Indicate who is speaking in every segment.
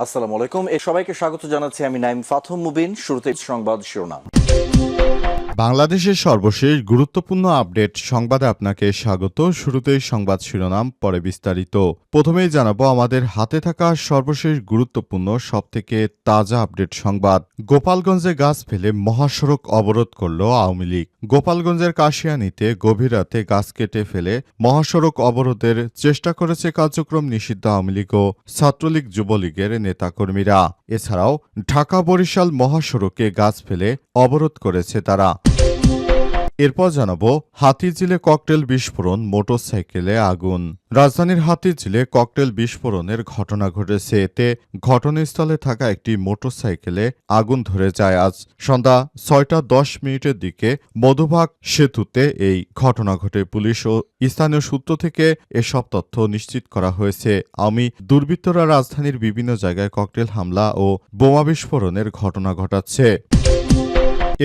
Speaker 1: আসসালামু আলাইকুম। সবাইকে স্বাগত জানাচ্ছি আমি নাইম ফাথম মুবিন। শুরুতে সংবাদ শিরোনাম।
Speaker 2: বাংলাদেশের সর্বশেষ গুরুত্বপূর্ণ আপডেট সংবাদে আপনাকে স্বাগত। শুরুতেই সংবাদ শিরোনাম, পরে বিস্তারিত। প্রথমেই জানাবো আমাদের হাতে থাকা সর্বশেষ গুরুত্বপূর্ণ সবথেকে তাজা আপডেট সংবাদ। গোপালগঞ্জে গাছ ফেলে মহাসড়ক অবরোধ করল আওয়ামী লীগ। গোপালগঞ্জের কাশিয়ানীতে গভীর রাতে গাছ কেটে ফেলে মহাসড়ক অবরোধের চেষ্টা করেছে কার্যক্রম নিষিদ্ধ আওয়ামী লীগ ও ছাত্রলীগ যুবলীগের নেতাকর্মীরা। এছাড়াও ঢাকা বরিশাল মহাসড়কে গাছ ফেলে অবরোধ করেছে তারা। এরপর জানাবো হাতিঝিলে ককটেল বিস্ফোরণ, মোটরসাইকেলে আগুন। রাজধানীর হাতিঝিলে ককটেল বিস্ফোরণের ঘটনা ঘটেছে। এতে ঘটনাস্থলে থাকা একটি মোটরসাইকেলে আগুন ধরে যায়। আজ সন্ধ্যা ৬টা ১০ দিকে মধুবাগ সেতুতে এই ঘটনা ঘটে। পুলিশ ও স্থানীয় সূত্র থেকে এসব তথ্য নিশ্চিত করা হয়েছে। আওয়ামী দুর্বৃত্তরা রাজধানীর বিভিন্ন জায়গায় ককটেল হামলা ও বোমা বিস্ফোরণের ঘটনা ঘটাচ্ছে।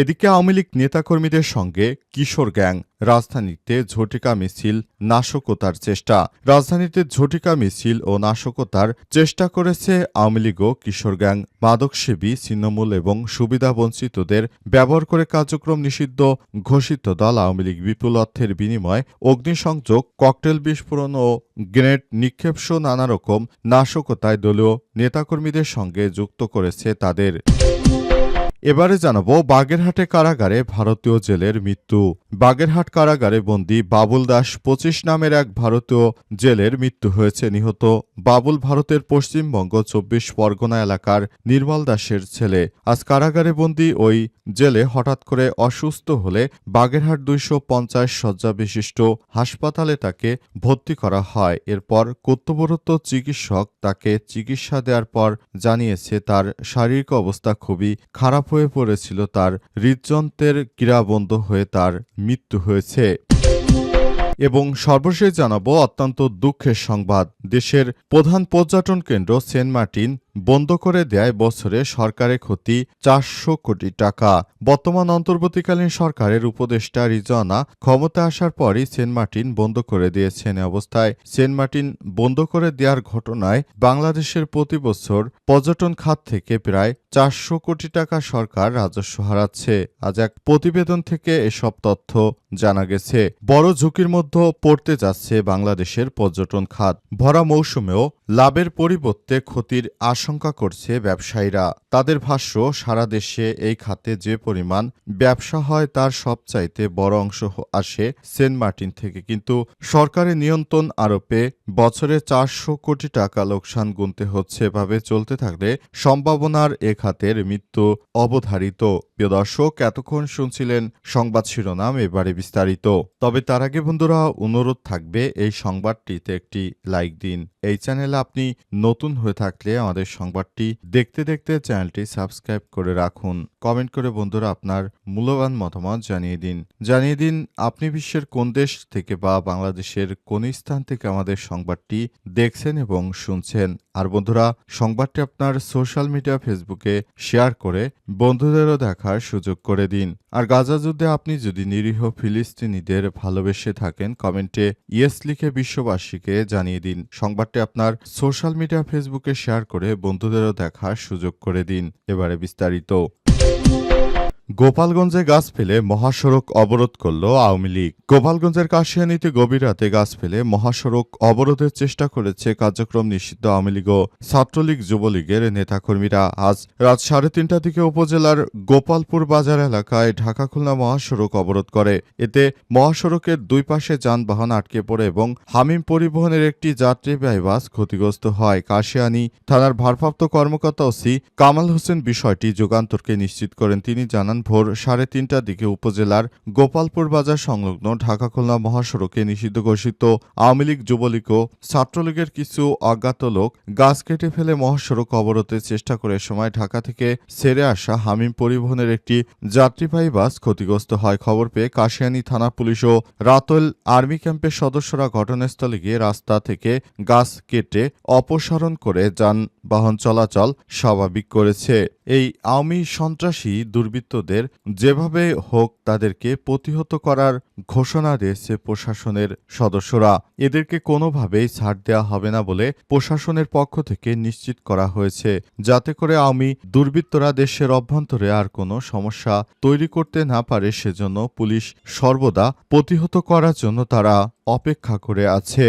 Speaker 2: এদিকে আওয়ামী লীগ নেতাকর্মীদের সঙ্গে কিশোর গ্যাং রাজধানীতে ঝটিকা মিছিল, নাশকতার চেষ্টা। রাজধানীতে ঝটিকা মিছিল ও নাশকতার চেষ্টা করেছে আওয়ামী লীগ ও কিশোর গ্যাং। মাদকসেবী, ছিন্নমূল এবং সুবিধাবঞ্চিতদের ব্যবহার করে কার্যক্রম নিষিদ্ধ ঘোষিত দল আওয়ামী লীগ বিপুল অর্থের বিনিময়ে অগ্নিসংযোগ, ককটেল বিস্ফোরণ ও গ্রেনেড নিক্ষেপসহ নানা রকম নাশকতায় দলীয় নেতাকর্মীদের সঙ্গে যুক্ত করেছে তাদের। এবারে জানাবো বাগেরহাটে কারাগারে ভারতীয় জেলের মৃত্যু। বাগেরহাট কারাগারে বন্দী বাবুল দাস ২৫ নামের এক ভারতীয় জেলের মৃত্যু হয়েছে। নিহত বাবুল ভারতের পশ্চিমবঙ্গ ২৪ পরগনা এলাকার নির্মল দাসের ছেলে। আজ কারাগারে বন্দী ওই জেলে হঠাৎ করে অসুস্থ হলে বাগেরহাট ২৫০ শয্যা বিশিষ্ট হাসপাতালে তাকে ভর্তি করা হয়। এরপর কর্তব্যরত চিকিৎসক তাকে চিকিৎসা দেওয়ার পর জানিয়েছে তার শারীরিক অবস্থা খুবই খারাপ হয়ে পড়েছিল। তার হৃদযন্ত্রের ক্রিয়া বন্ধ হয়ে তার মৃত্যু হয়েছে। এবং সর্বশেষ জানাবো অত্যন্ত দুঃখের সংবাদ। দেশের প্রধান পর্যটন কেন্দ্র সেন্ট মার্টিন বন্ধ করে দেয় বছরে সরকারের ক্ষতি ৪০০ কোটি টাকা। বর্তমান অন্তর্বর্তীকালীন সরকারের উপদেষ্টা রিজওয়ানা ক্ষমতা আসার পরই সেন্ট মার্টিন বন্ধ করে দিয়েছেন। অবস্থায় সেন্ট মার্টিন বন্ধ করে দেওয়ার ঘটনায় বাংলাদেশের প্রতি বছর পর্যটন খাত থেকে প্রায় ৪০০ কোটি টাকা সরকার রাজস্ব হারাচ্ছে। আজ এক প্রতিবেদন থেকে এসব তথ্য জানা গেছে। বড় ঝুঁকির মধ্যে পড়তে যাচ্ছে বাংলাদেশের পর্যটন খাত। ভরা মৌসুমেও লাভের পরিবর্তে ক্ষতির আশঙ্কা করছে ব্যবসায়ীরা। তাদের ভাষ্য, সারা দেশে এই খাতে যে পরিমাণ ব্যবসা হয় তার সবচাইতে বড় অংশ আসে সেন্ট মার্টিন থেকে। কিন্তু সরকারের নিয়ন্ত্রণ আরোপে বছরে ৪০০ কোটি টাকা লোকসান গুনতে হচ্ছে। এভাবে চলতে থাকলে সম্ভাবনার এ খাতের মৃত্যু অবধারিত। প্রিয় দর্শক, এতক্ষণ শুনছিলেন সংবাদ শিরোনাম, এবারে বিস্তারিত। তবে তার আগে বন্ধুরা অনুরোধ থাকবে এই সংবাদটিতে একটি লাইক দিন। এই চ্যানেলে আপনি নতুন হয়ে থাকলে আমাদের সংবাদটি দেখতে দেখতে চ্যানেলটি সাবস্ক্রাইব করে রাখুন। কমেন্ট করে বন্ধুরা আপনার মূল্যবান মতামত জানিয়ে দিন আপনি বিশ্বের কোন দেশ থেকে বা বাংলাদেশের কোন স্থান থেকে আমাদের সংবাদটি দেখছেন এবং শুনছেন। আর বন্ধুরা সংবাদটি আপনার সোশ্যাল মিডিয়া ফেসবুকে শেয়ার করে বন্ধুদেরও দেখার সুযোগ করে দিন। আর গাজা যুদ্ধে আপনি যদি নিরীহ ফিলিস্তিনিদের ভালোবেসে থাকেন কমেন্টে ইয়েস লিখে বিশ্ববাসীকে জানিয়ে দিন। সংবাদটি আপনার সোশ্যাল মিডিয়া ফেসবুকে শেয়ার করে বন্ধুদেরও দেখার সুযোগ করে দিন। এবারে বিস্তারিত। গোপালগঞ্জে গাছ ফেলে মহাসড়ক অবরোধ করল আওয়ামী লীগ। গোপালগঞ্জের কাশিয়ানীতে গভীর রাতে গাছ ফেলে মহাসড়ক অবরোধের চেষ্টা করেছে কার্যক্রম নিষিদ্ধ আওয়ামী লীগ ও ছাত্রলীগ যুবলীগের নেতাকর্মীরা। আজ রাত ৩:৩০ দিকে উপজেলার গোপালপুর বাজার এলাকায় ঢাকা খুলনা মহাসড়ক অবরোধ করে। এতে মহাসড়কের দুই পাশে যানবাহন আটকে পড়ে এবং হামিম পরিবহনের একটি যাত্রীবাহী বাস ক্ষতিগ্রস্ত হয়। কাশিয়ানী থানার ভারপ্রাপ্ত কর্মকর্তা ওসি কামাল হোসেন বিষয়টি যুগান্তরকে নিশ্চিত করেন। তিনি জানান, ভোর ৩:৩০ দিকে উপজেলার গোপালপুর বাজার সংলগ্ন ঢাকা খুলনা মহাসড়কে নিষিদ্ধ ঘোষিত আওয়ামী লীগ, যুবলীগ ও ছাত্রলীগের কিছু অজ্ঞাত লোক গাছ কেটে ফেলে মহাসড়ক অবরোধের চেষ্টা করে। সময় ঢাকা থেকে ছেড়ে আসা হামিম পরিবহনের একটি যাত্রীবাহী বাস ক্ষতিগ্রস্ত হয়। খবর পেয়ে কাশিয়ানী থানা পুলিশ ও রাতল আর্মি ক্যাম্পের সদস্যরা ঘটনাস্থলে গিয়ে রাস্তা থেকে গাছ কেটে অপসারণ করে যানবাহন চলাচল স্বাভাবিক করেছে। এই আওয়ামী সন্ত্রাসী দুর্বৃত্তদের যেভাবে হোক তাদেরকে প্রতিহত করার ঘোষণা দিয়েছে প্রশাসনের সদস্যরা। এদেরকে কোনোভাবেই ছাড় দেওয়া হবে না বলে প্রশাসনের পক্ষ থেকে নিশ্চিত করা হয়েছে, যাতে করে আওয়ামী দুর্বৃত্তরা দেশের অভ্যন্তরে আর কোনো সমস্যা তৈরি করতে না পারে সেজন্য পুলিশ সর্বদা প্রতিহত করার জন্য তারা অপেক্ষা করে আছে।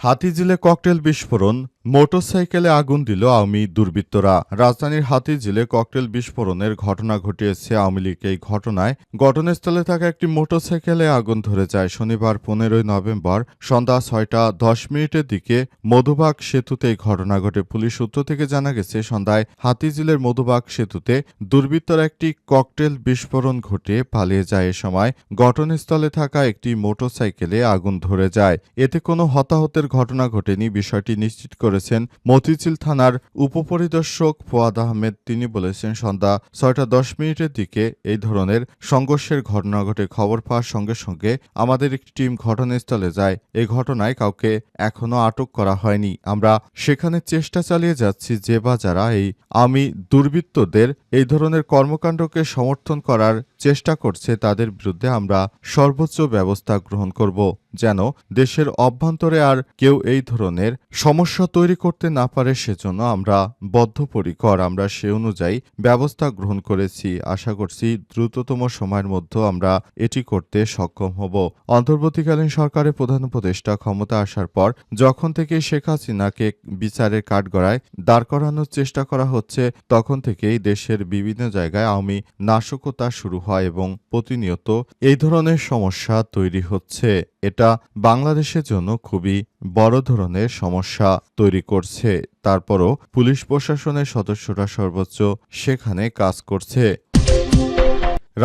Speaker 2: হাতিঝিলে ককটেল বিস্ফোরণ, মোটরসাইকেলে আগুন দিল আওয়ামী দুর্বৃত্তরা। রাজধানীর হাতিঝিলে ককটেল বিস্ফোরণের ঘটনা ঘটিয়েছে আওয়ামী লীগ। এই ঘটনায় ঘটনাস্থলে থাকা একটি মোটরসাইকেলে আগুন ধরে যায়। শনিবার 15 নভেম্বর সন্ধ্যা 6:10 দিকে মধুবাগ সেতুতে এই ঘটনা ঘটে। পুলিশ সূত্র থেকে জানা গেছে, সন্ধ্যায় হাতিঝিলের মধুবাগ সেতুতে দুর্বৃত্তরা একটি ককটেল বিস্ফোরণ ঘটিয়ে পালিয়ে যায়। এ সময় ঘটনাস্থলে থাকা একটি মোটরসাইকেলে আগুন ধরে যায়। এতে কোনো হতাহতের ঘটনা ঘটেনি। বিষয়টি নিশ্চিত করেছেন মতিঝিল থানার উপপরিদর্শক ফুয়াদ আহমেদ। তিনি বলেছেন, সন্ধ্যা 6:10 দিকে এই ধরনের সংঘর্ষের ঘটনা ঘটে। খবর পাওয়ার সঙ্গে সঙ্গে আমাদের একটি টিম ঘটনাস্থলে যায়। এই ঘটনায় কাউকে এখনো আটক করা হয়নি। আমরা সেখানে চেষ্টা চালিয়ে যাচ্ছি যে বা যারা এই আওয়ামী দুর্বৃত্তদের এই ধরনের কর্মকাণ্ডকে সমর্থন করার চেষ্টা করছে তাদের বিরুদ্ধে আমরা সর্বোচ্চ ব্যবস্থা গ্রহণ করব, যেন দেশের অভ্যন্তরে আর কেউ এই ধরনের সমস্যা তৈরি করতে না পারে সেজন্য আমরা বদ্ধপরিকর। আমরা সে অনুযায়ী ব্যবস্থা গ্রহণ করেছি। আশা করছি দ্রুততম সময়ের মধ্যে আমরা এটি করতে সক্ষম হব। অন্তর্বর্তীকালীন সরকারের প্রধান উপদেষ্টা ক্ষমতা আসার পর যখন থেকে শেখ হাসিনাকে বিচারের কাঠগড়ায় দাঁড় করানোর চেষ্টা করা হচ্ছে, তখন থেকেই দেশের বিভিন্ন জায়গায় আওয়ামী নাশকতা শুরু হয় এবং প্রতিনিয়ত এই ধরনের সমস্যা তৈরি হচ্ছে। এটা বাংলাদেশের জন্য খুবই বড় ধরনের সমস্যা তৈরি করছে। তারপরও পুলিশ প্রশাসনের সদস্যরা সর্বোচ্চ সেখানে কাজ করছে।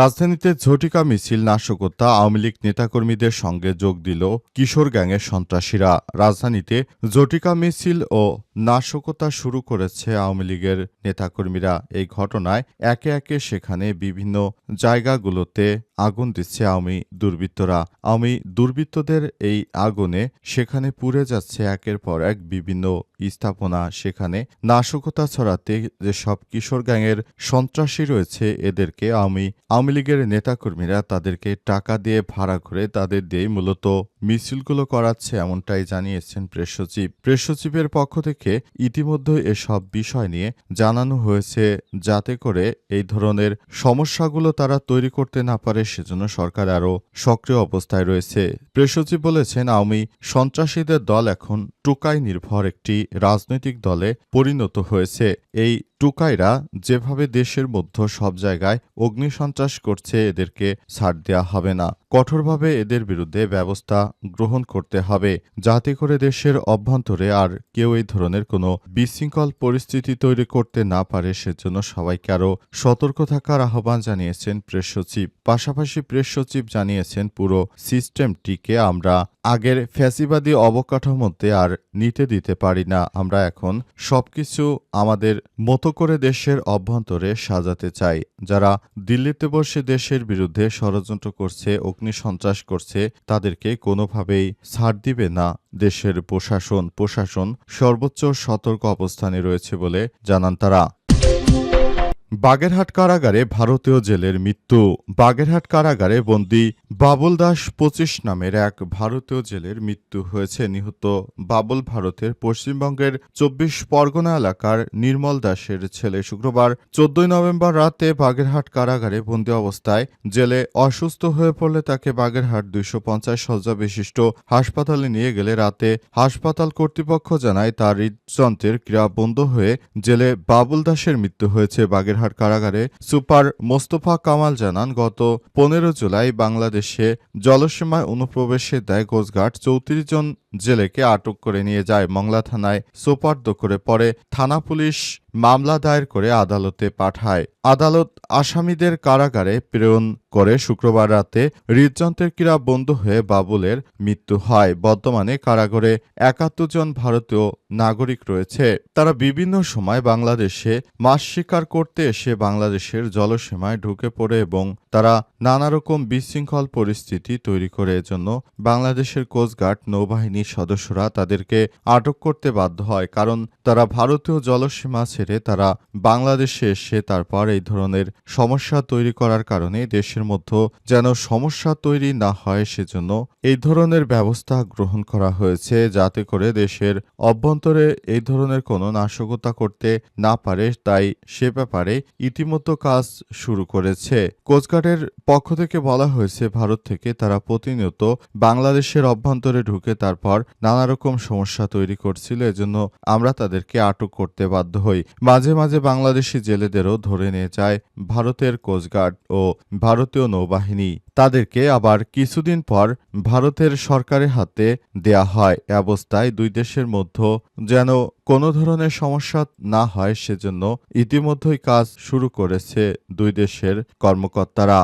Speaker 2: রাজধানীতে ঝটিকা মিছিল, নাশকতা, আওয়ামী লীগ নেতাকর্মীদের সঙ্গে যোগ দিল কিশোর গ্যাংয়ের সন্ত্রাসীরা। রাজধানীতে ঝটিকা মিছিল ও নাশকতা শুরু করেছে আওয়ামী লীগের নেতাকর্মীরা। এই ঘটনায় একে একে সেখানে বিভিন্ন জায়গাগুলোতে আগুন দিচ্ছে আওয়ামী দুর্বৃত্তরা। আওয়ামী দুর্বৃত্তদের এই আগুনে সেখানে পুড়ে যাচ্ছে একের পর এক বিভিন্ন স্থাপনা। সেখানে নাশকতা ছড়াতে যেসব কিশোর গ্যাংয়ের সন্ত্রাসী রয়েছে এদেরকে আওয়ামী লীগের নেতাকর্মীরা তাদেরকে টাকা দিয়ে ভাড়া করে তাদের দিয়েই মূলত মিছিলগুলো করাচ্ছে, এমনটাই জানিয়েছেন প্রেস সচিব। প্রেস সচিবের পক্ষ থেকে ইতিমধ্যে এসব বিষয় নিয়ে জানানো হয়েছে, যাতে করে এই ধরনের সমস্যাগুলো তারা তৈরি করতে না পারে সেজন্য সরকার আরও সক্রিয় অবস্থায় রয়েছে। প্রেস সচিব বলেছেন, আওয়ামী সন্ত্রাসীদের দল এখন টোকাই নির্ভর একটি রাজনৈতিক দলে পরিণত হয়েছে। এই টুকাইরা যেভাবে দেশের মধ্যে সব জায়গায় অগ্নিসন্ত্রাস করছে, এদেরকে ছাড় দেওয়া হবে না। কঠোরভাবে এদের বিরুদ্ধে ব্যবস্থা গ্রহণ করতে হবে, যাতে করে দেশের অভ্যন্তরে আর কেউ এই ধরনের কোনো বিশৃঙ্খল পরিস্থিতি তৈরি করতে না পারে সেজন্য সবাইকে আরও সতর্ক থাকার আহ্বান জানিয়েছেন প্রেস সচিব। পাশাপাশি প্রেস সচিব জানিয়েছেন, পুরো সিস্টেমটিকে আমরা আগের ফ্যাসিবাদী অবকাঠামোতে আর নিতে দিতে পারি না। আমরা এখন সবকিছু আমাদের মতো করে দেশের অভ্যন্তরে সাজাতে চাই। যারা দিল্লিতে বসে দেশের বিরুদ্ধে ষড়যন্ত্র করছে, অগ্নিসন্ত্রাস করছে, তাদেরকে কোনোভাবেই ছাড় দিবে না দেশের প্রশাসন সর্বোচ্চ সতর্ক অবস্থানে রয়েছে বলে জানান তারা। বাগেরহাট কারাগারে ভারতীয় জেলের মৃত্যু। বাগেরহাট কারাগারে বন্দী বাবুল দাস 25 নামের এক ভারতীয় জেলের মৃত্যু হয়েছে। নিহত বাবুল ভারতের পশ্চিমবঙ্গের 24 পরগনা এলাকার নির্মল দাসের ছেলে। শুক্রবার 14 নভেম্বর রাতে বাগেরহাট কারাগারে বন্দী অবস্থায় জেলে অসুস্থ হয়ে পড়লে তাকে বাগেরহাট 250 শয্যা বিশিষ্ট হাসপাতালে নিয়ে গেলে রাতে হাসপাতাল কর্তৃপক্ষ জানায় তার হৃদযন্ত্রের ক্রিয়া বন্ধ হয়ে জেলে বাবুল দাসের মৃত্যু হয়েছে। বাগেরহাট কারাগারে সুপার মোস্তফা কামাল জানান, গত 15 জুলাই বাংলাদেশে জলসীমায় অনুপ্রবেশের দায়ে কোস্টগার্ড 34 জন জেলেকে আটক করে নিয়ে যায়। মংলা থানায় সোপর্দ করে পরে থানা পুলিশ মামলা দায়ের করে আদালতে পাঠায়। আদালত আসামিদের কারাগারে প্রেরণ করে শুক্রবার রাতে হৃদযন্ত্রের ক্রিয়া বন্ধ হয়ে বাবুলের মৃত্যু হয়। বর্তমানে কারাগারে 71 জন ভারতীয় নাগরিক রয়েছে। তারা বিভিন্ন সময় বাংলাদেশে মাছ শিকার করতে এসে বাংলাদেশের জলসীমায় ঢুকে পড়ে এবং তারা নানা রকম বিশৃঙ্খল পরিস্থিতি তৈরি করে। এজন্য বাংলাদেশের কোস্টগার্ড, নৌবাহিনী, সদস্যরা তাদেরকে আটক করতে বাধ্য হয়, কারণ তারা ভারতীয় জলসীমা ছেড়ে তারা বাংলাদেশে এসে তারপর এই ধরনের সমস্যা তৈরি করার কারণে দেশের মধ্যে যেন সমস্যা তৈরি না হয় সেজন্য এই ধরনের ব্যবস্থা গ্রহণ করা হয়েছে, যাতে করে দেশের অভ্যন্তরে এই ধরনের কোনো নাশকতা করতে না পারে। তাই সে ব্যাপারে ইতিমধ্যে কাজ শুরু করেছে। কোস্টগার্ডের পক্ষ থেকে বলা হয়েছে, ভারত থেকে তারা প্রতিনিয়ত বাংলাদেশের অভ্যন্তরে ঢুকে তারপর নানা রকম সমস্যা তৈরি করছিল। এজন্য আমরা তাদেরকে আটক করতে বাধ্য হই। মাঝে মাঝে বাংলাদেশি জেলেদেরও ধরে নিয়ে যায় ভারতের কোস্টগার্ড ও ভারতীয় নৌবাহিনী। তাদেরকে আবার কিছুদিন পর ভারতের সরকারের হাতে দেয়া হয়। এ অবস্থায় দুই দেশের মধ্যে যেন কোনো ধরনের সমস্যা না হয় সেজন্য ইতিমধ্যেই কাজ শুরু করেছে দুই দেশের কর্মকর্তারা।